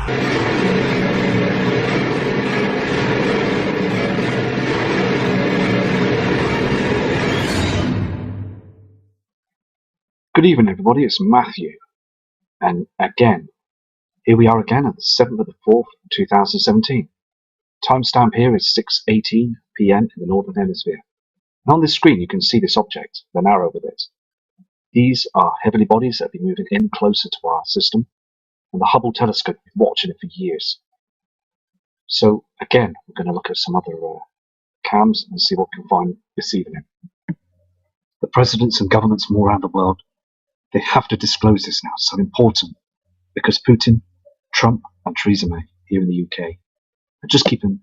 Good evening, everybody. It's Matthew, and again, here we are again at the 7th of the 4th, 2017. Timestamp here is 6:18 p.m. in the Northern Hemisphere. And on this screen, you can see this object, the arrow with it. These are heavenly bodies that have been moving in closer to our system, and the Hubble telescope has been watching it for years. So again, we're going to look at some other cams and see what we can find this evening. The presidents and governments from all around the world, they have to disclose this now. It's so important because Putin, Trump, and Theresa May here in the UK are just keeping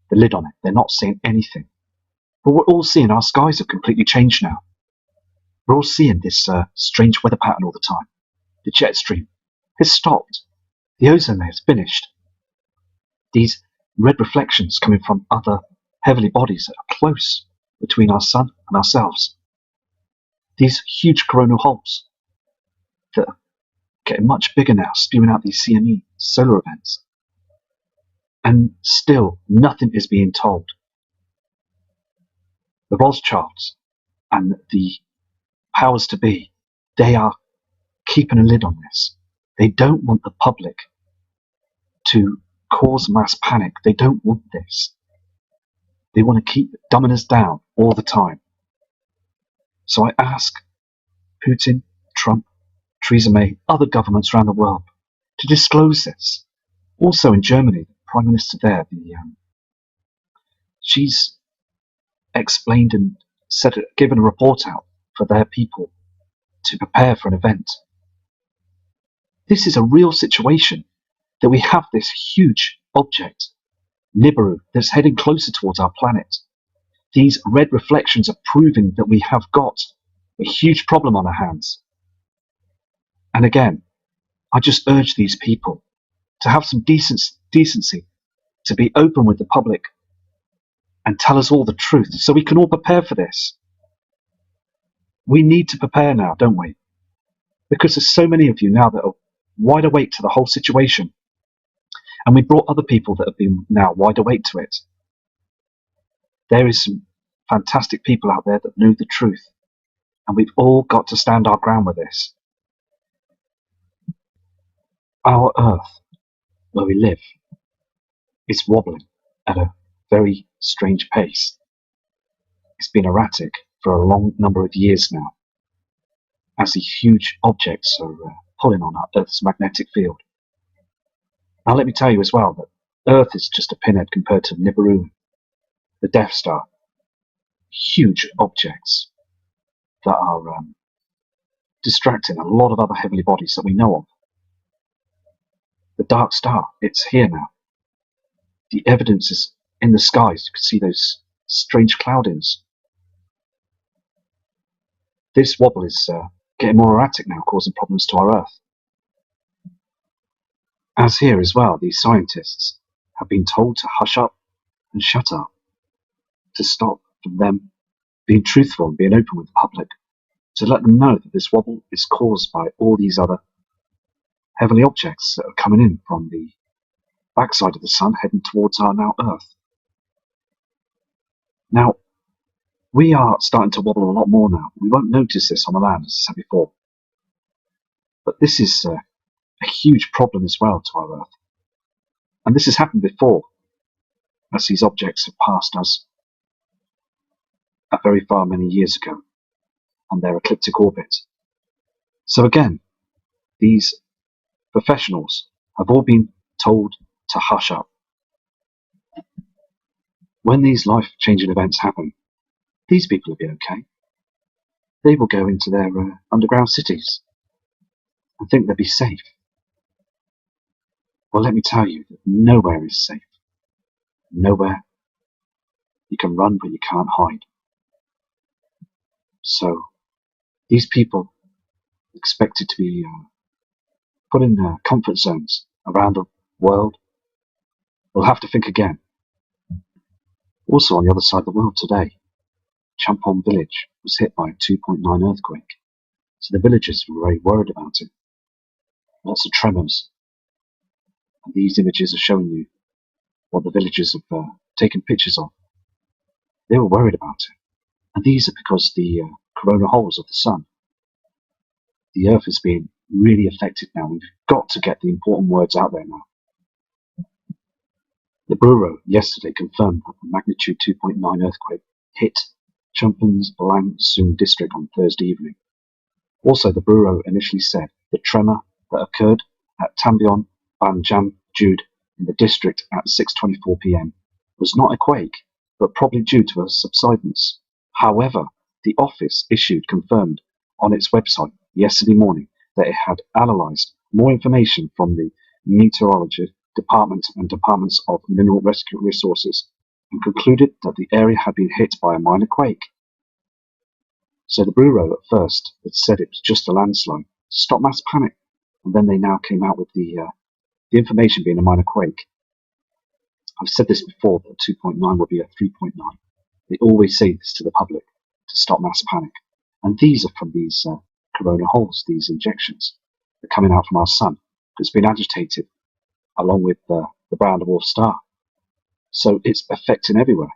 the lid on it. They're not saying anything. But we're all seeing our skies have completely changed now. We're all seeing this strange weather pattern all the time. The jet stream has stopped. The ozone layer is finished. These red reflections coming from other heavenly bodies that are close between our sun and ourselves. These huge coronal holes that are getting much bigger now, spewing out these CME solar events. And still, nothing is being told. The Rothschilds and the powers to be, they are keeping a lid on this. They don't want the public to cause mass panic. They don't want this. They want to keep dumbing us down all the time. So I ask Putin, Trump, Theresa May, other governments around the world to disclose this. Also in Germany, the Prime Minister there, she's explained and given a report out for their people to prepare for an event. This is a real situation that we have this huge object, Nibiru, that's heading closer towards our planet. These red reflections are proving that we have got a huge problem on our hands. And again, I just urge these people to have some decency, to be open with the public and tell us all the truth so we can all prepare for this. We need to prepare now, don't we? Because there's so many of you now that are wide awake to the whole situation. And we brought other people that have been now wide awake to it. There is some fantastic people out there that know the truth. And we've all got to stand our ground with this. Our Earth, where we live, is wobbling at a very strange pace. It's been erratic for a long number of years now, as these huge objects are pulling on our Earth's magnetic field. Now let me tell you as well that Earth is just a pinhead compared to Nibiru, the Death Star. Huge objects that are distracting a lot of other heavenly bodies that we know of. The dark star, it's here now. The evidence is in the skies. You can see those strange cloudings. This wobble is getting more erratic now, causing problems to our Earth. As here as well, these scientists have been told to hush up and shut up, to stop from them being truthful and being open with the public, to let them know that this wobble is caused by all these other heavenly objects that are coming in from the backside of the sun, heading towards our now Earth. Now, we are starting to wobble a lot more now. We won't notice this on the land, as I said before. But this is a huge problem as well to our Earth. And this has happened before, as these objects have passed us very far many years ago on their ecliptic orbit. So again, these professionals have all been told to hush up. When these life-changing events happen, these people will be okay. They will go into their underground cities and think they'll be safe. Well, let me tell you that nowhere is safe. Nowhere. You can run, but you can't hide. So, these people expected to be put in comfort zones around the world will have to think again. Also, on the other side of the world today, Champon village was hit by a 2.9 earthquake. So the villagers were very worried about it. Lots of tremors. And these images are showing you what the villagers have taken pictures of. They were worried about it. And these are because the corona holes of the sun. The Earth is being really affected now. We've got to get the important words out there now. The Bureau yesterday confirmed that the magnitude 2.9 earthquake hit Chumphon-Langsung district on Thursday evening. Also, the Bureau initially said the tremor that occurred at Tambyon Banjam-Jude in the district at 6:24 p.m. was not a quake, but probably due to a subsidence. However, the office confirmed on its website yesterday morning that it had analysed more information from the meteorology department and departments of mineral resources and concluded that the area had been hit by a minor quake. So the Bureau at first had said it was just a landslide to stop mass panic, and then they now came out with the information being a minor quake. I've said this before, that 2.9 will be a 3.9. They always say this to the public to stop mass panic. And these are from these corona holes, these injections. They're coming out from our sun. It's been agitated along with the brown dwarf star. So it's affecting everywhere.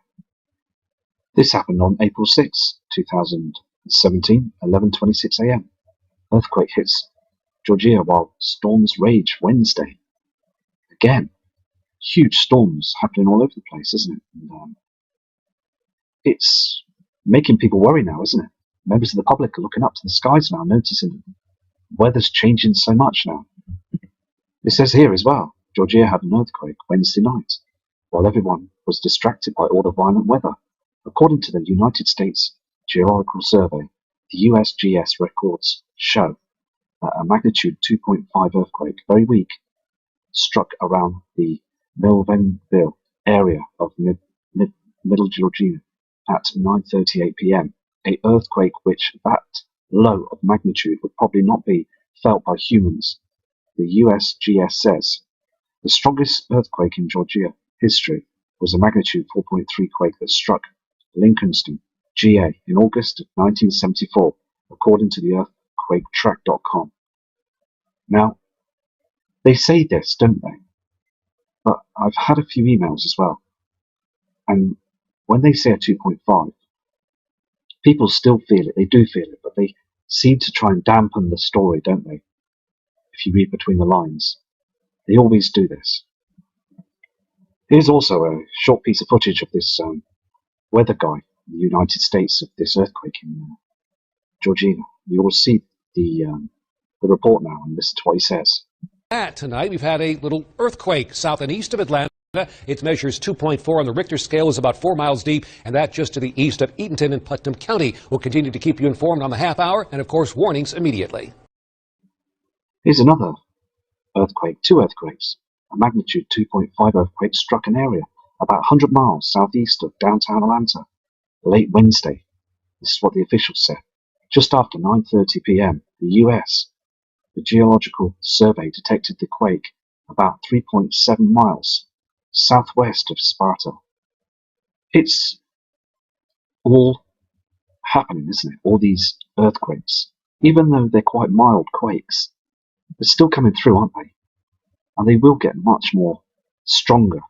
This happened on April 6, 2017, 11:26 a.m. Earthquake hits Georgia while storms rage Wednesday. Again, huge storms happening all over the place, isn't it? And, it's making people worry now, isn't it? Members of the public are looking up to the skies now, noticing that the weather's changing so much now. It says here as well, Georgia had an earthquake Wednesday night, while everyone was distracted by all the violent weather. According to the United States Geological Survey, the USGS records show that a magnitude 2.5 earthquake, very weak, struck around the Milvanville area of Middle Georgia at 9:38 p.m. A earthquake which that low of magnitude would probably not be felt by humans, the USGS says. The strongest earthquake in Georgia history was a magnitude 4.3 quake that struck Lincolnston, GA, in August of 1974, according to the earthquaketrack.com. Now, they say this, don't they? But I've had a few emails as well. And when they say a 2.5, people still feel it. They do feel it, but they seem to try and dampen the story, don't they? If you read between the lines. They always do this. Here's also a short piece of footage of this weather guy in the United States of this earthquake in Georgia. You will see the report now and listen to what he says. Tonight we've had a little earthquake south and east of Atlanta. It measures 2.4 on the Richter scale, is about 4 miles deep, and that just to the east of Eatonton and Putnam County. We'll continue to keep you informed on the half hour and, of course, warnings immediately. Here's another earthquake, two earthquakes. A magnitude 2.5 earthquake struck an area about 100 miles southeast of downtown Atlanta late Wednesday. This is what the officials said. Just after 9:30 p.m., the Geological Survey detected the quake about 3.7 miles southwest of Sparta. It's all happening, isn't it? All these earthquakes, even though they're quite mild quakes, they're still coming through, aren't they? And they will get much more stronger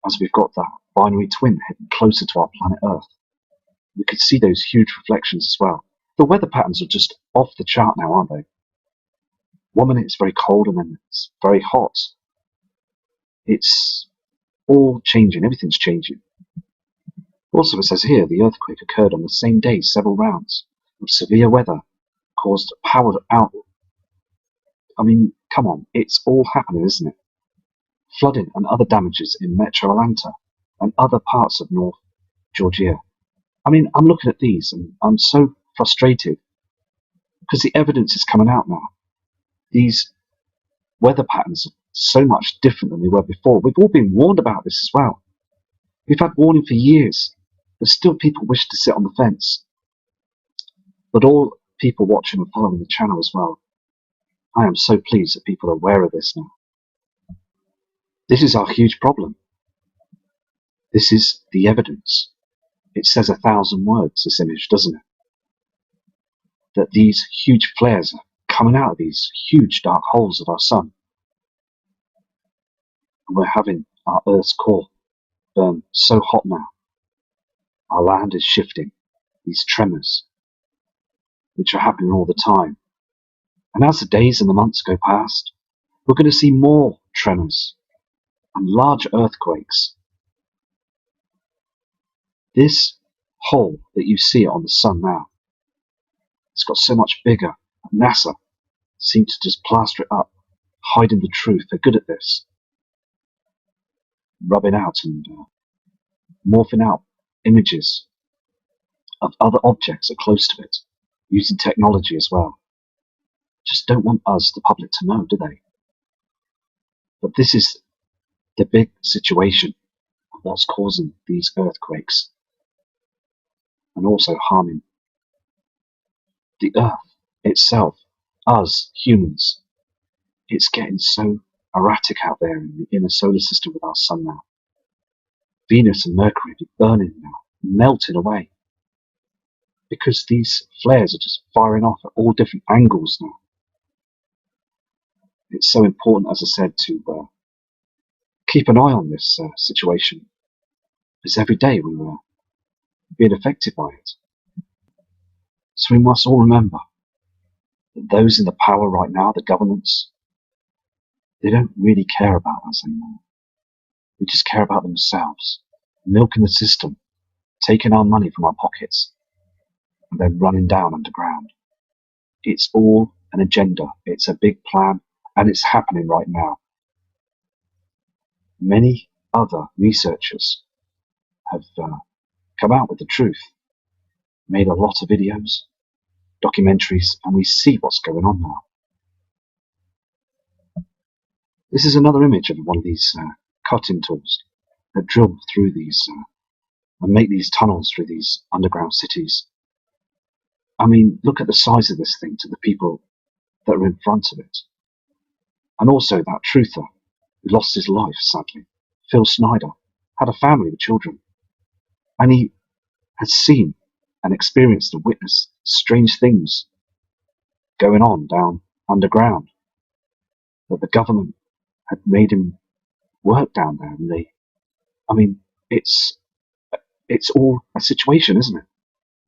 as we've got that binary twin heading closer to our planet Earth. We could see those huge reflections as well. The weather patterns are just off the chart now, aren't they? 1 minute it's very cold and then it's very hot. It's all changing, everything's changing. Also, it says here, the earthquake occurred on the same day. Several rounds of severe weather caused power out. I mean, come on, it's all happening, isn't it? Flooding and other damages in Metro Atlanta and other parts of North Georgia. I mean, I'm looking at these and I'm so frustrated because the evidence is coming out now. These weather patterns are so much different than they were before. We've all been warned about this as well. We've had warning for years, but still people wish to sit on the fence. But all people watching and following the channel as well, I am so pleased that people are aware of this now. This is our huge problem. This is the evidence. It says 1,000 words, this image, doesn't it? That these huge flares are coming out of these huge dark holes of our sun. And we're having our Earth's core burn so hot now. Our land is shifting. These tremors, which are happening all the time. And as the days and the months go past, we're going to see more tremors and large earthquakes. This hole that you see on the sun now, it's got so much bigger. NASA seems to just plaster it up, hiding the truth. They're good at this. Rubbing out and morphing out images of other objects that are close to it, using technology as well. Just don't want us, the public, to know, do they? But this is the big situation of what's causing these earthquakes and also harming the Earth itself, us humans. It's getting so erratic out there in the inner solar system with our sun now. Venus and Mercury are burning now, melting away, because these flares are just firing off at all different angles now. It's so important, as I said, to keep an eye on this situation, because every day we're being affected by it. So we must all remember that those in the power right now, the governments, they don't really care about us anymore. They just care about themselves, milking the system, taking our money from our pockets, and then running down underground. It's all an agenda. It's a big plan, and it's happening right now. Many other researchers have come out with the truth, made a lot of videos, documentaries, and we see what's going on now. This is another image of one of these cutting tools that drill through these and make these tunnels through these underground cities. I mean, look at the size of this thing to the people that are in front of it. And also that truther who lost his life, sadly, Phil Snyder, had a family with children. And he has seen and experienced and witnessed strange things going on down underground, that the government had made him work down there. And it's all a situation, isn't it?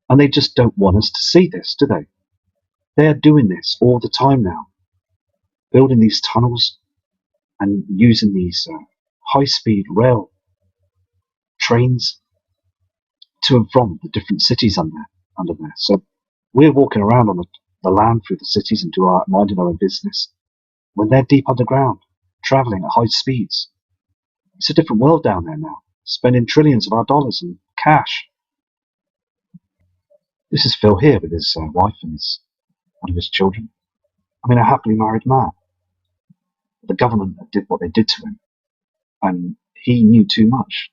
And they just don't want us to see this, do they? They're doing this all the time now, building these tunnels and using these high-speed rail trains to and from the different cities under there. So we're walking around on the land through the cities and minding our own business, when they're deep underground, travelling at high speeds. It's a different world down there now, spending trillions of our dollars in cash. This is Phil here with his wife and one of his children. A happily married man. The government did what they did to him, and he knew too much.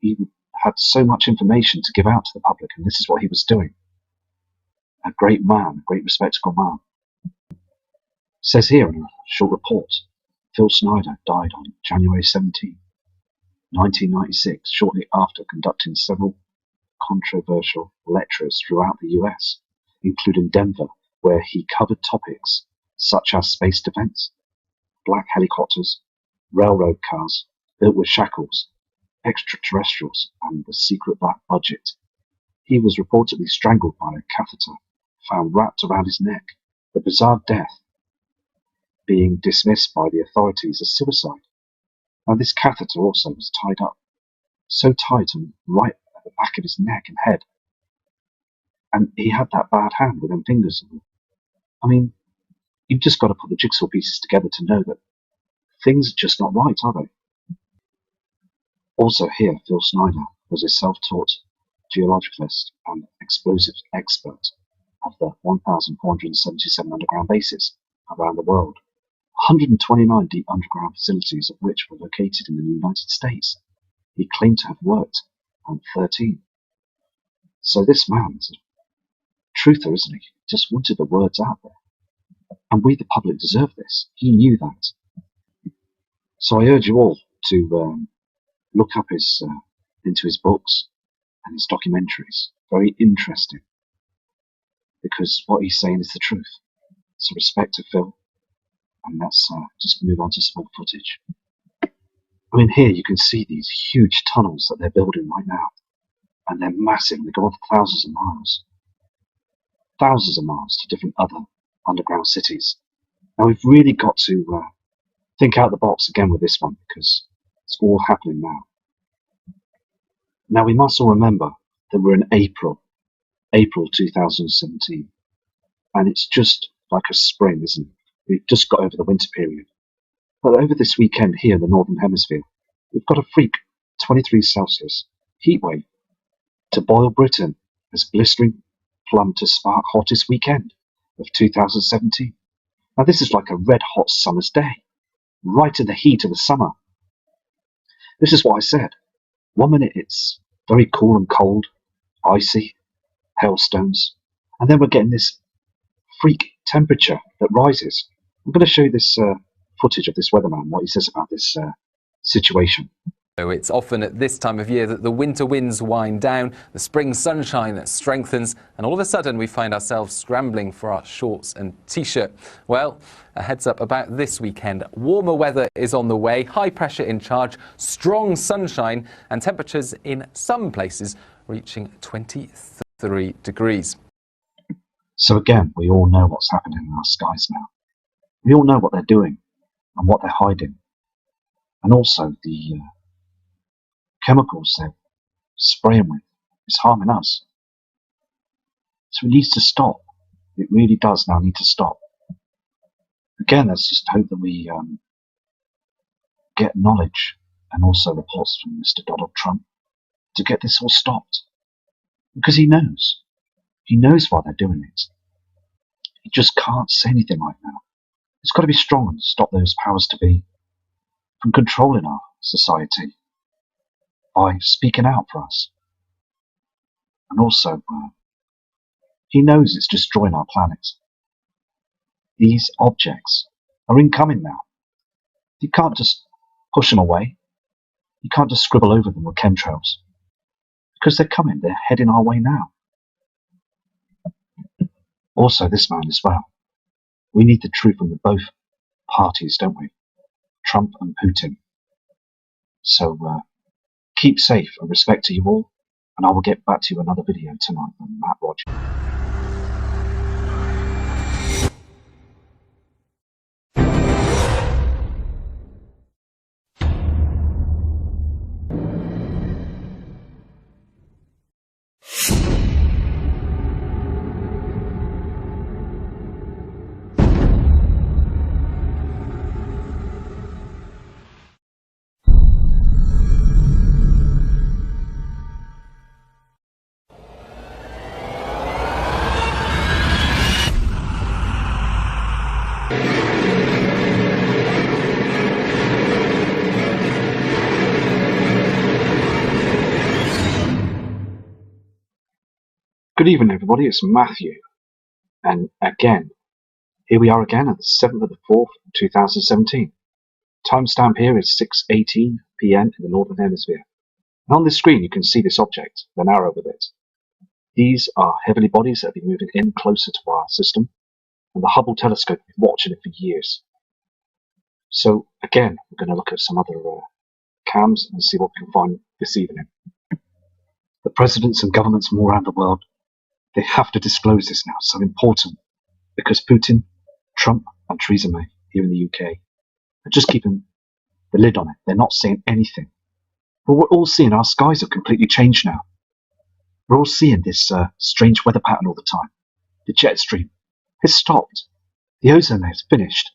He had so much information to give out to the public, and this is what he was doing. A great man, a great respectable man. It says here in a short report, Phil Snyder died on January 17, 1996, shortly after conducting several controversial lectures throughout the US, including Denver, where he covered topics such as space defense, black helicopters, railroad cars built with shackles, extraterrestrials, and the secret black budget. He was reportedly strangled by a catheter found wrapped around his neck, the bizarre death being dismissed by the authorities as suicide. Now, this catheter also was tied up, so tight and right at the back of his neck and head. And he had that bad hand with them fingers. You've just got to put the jigsaw pieces together to know that things are just not right, are they? Also here, Phil Snyder was a self-taught geologist and explosives expert of the 1,477 underground bases around the world, 129 deep underground facilities of which were located in the United States. He claimed to have worked on 13. So this man is a truther, isn't he? Just wanted the words out there. And we, the public, deserve this. He knew that. So I urge you all to look up into his books and his documentaries. Very interesting, because what he's saying is the truth. So respect to Phil, and let's just move on to small footage. I mean, here you can see these huge tunnels that they're building right now, and they're massive. They go on for thousands of miles to different other underground cities. Now we've really got to think out the box again with this one, because it's all happening now. Now we must all remember that we're in April 2017, and it's just like a spring, isn't it? We've just got over the winter period. But over this weekend here in the Northern Hemisphere, we've got a freak 23 Celsius heat wave to boil Britain as blistering plumb to spark hottest weekend of 2017. Now this is like a red hot summer's day, right in the heat of the summer. This is what I said. 1 minute it's very cool and cold, icy, hailstones, and then we're getting this freak temperature that rises. I'm going to show you this footage of this weatherman, what he says about this situation. So it's often at this time of year that the winter winds wind down, the spring sunshine strengthens, and all of a sudden we find ourselves scrambling for our shorts and t-shirt. Well, a heads up about this weekend. Warmer weather is on the way, high pressure in charge, strong sunshine, and temperatures in some places reaching 23 degrees. So again, we all know what's happening in our skies now. We all know what they're doing and what they're hiding. And also the chemicals they're spraying with is harming us. So it needs to stop. It really does now need to stop. Again, let's just hope that we get knowledge and also reports from Mr. Donald Trump to get this all stopped. Because he knows. He knows why they're doing it. He just can't say anything right now. He's got to be strong and stop those powers to be from controlling our society by speaking out for us. And also, he knows it's destroying our planet. These objects are incoming now. You can't just push them away. You can't just scribble over them with chemtrails. Because they're coming, they're heading our way now. Also, this man as well. We need the truth from both parties, don't we? Trump and Putin. So, keep safe and respect to you all, and I will get back to you another video tonight on Matt Rogers. Good evening, everybody. It's Matthew, and again, here we are again at the 7th of the 4th, 2017. Timestamp here is 6:18 p.m. in the Northern Hemisphere. And on this screen, you can see this object, an arrow with it. These are heavenly bodies that have been moving in closer to our system, and the Hubble telescope has been watching it for years. So again, we're going to look at some other cams and see what we can find this evening. The presidents and governments from all around the world, they have to disclose this now. It's so important because Putin, Trump, and Theresa May here in the UK are just keeping the lid on it. They're not saying anything. But we're all seeing our skies have completely changed now. We're all seeing this strange weather pattern all the time. The jet stream has stopped. The ozone layer is finished.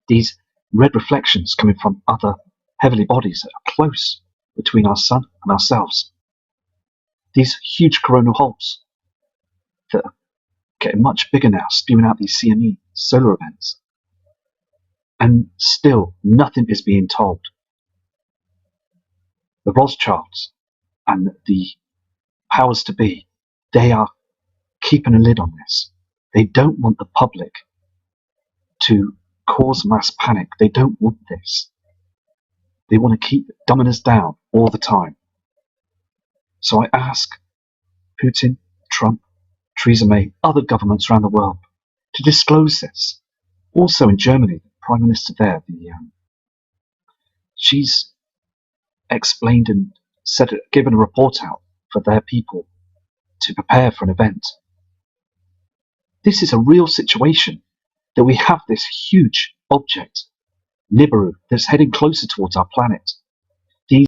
These red reflections coming from other heavenly bodies that are close between our sun and ourselves. These huge coronal holes that are getting much bigger now, spewing out these CME solar events. And still, nothing is being told. The Rothschilds and the powers to be, they are keeping a lid on this. They don't want the public to cause mass panic. They don't want this. They want to keep dumbing us down all the time. So I ask Putin, Trump, Theresa May, other governments around the world to disclose this. Also in Germany, the Prime Minister there, she's explained and given a report out for their people to prepare for an event. This is a real situation, that we have this huge object, Nibiru, that's heading closer towards our planet.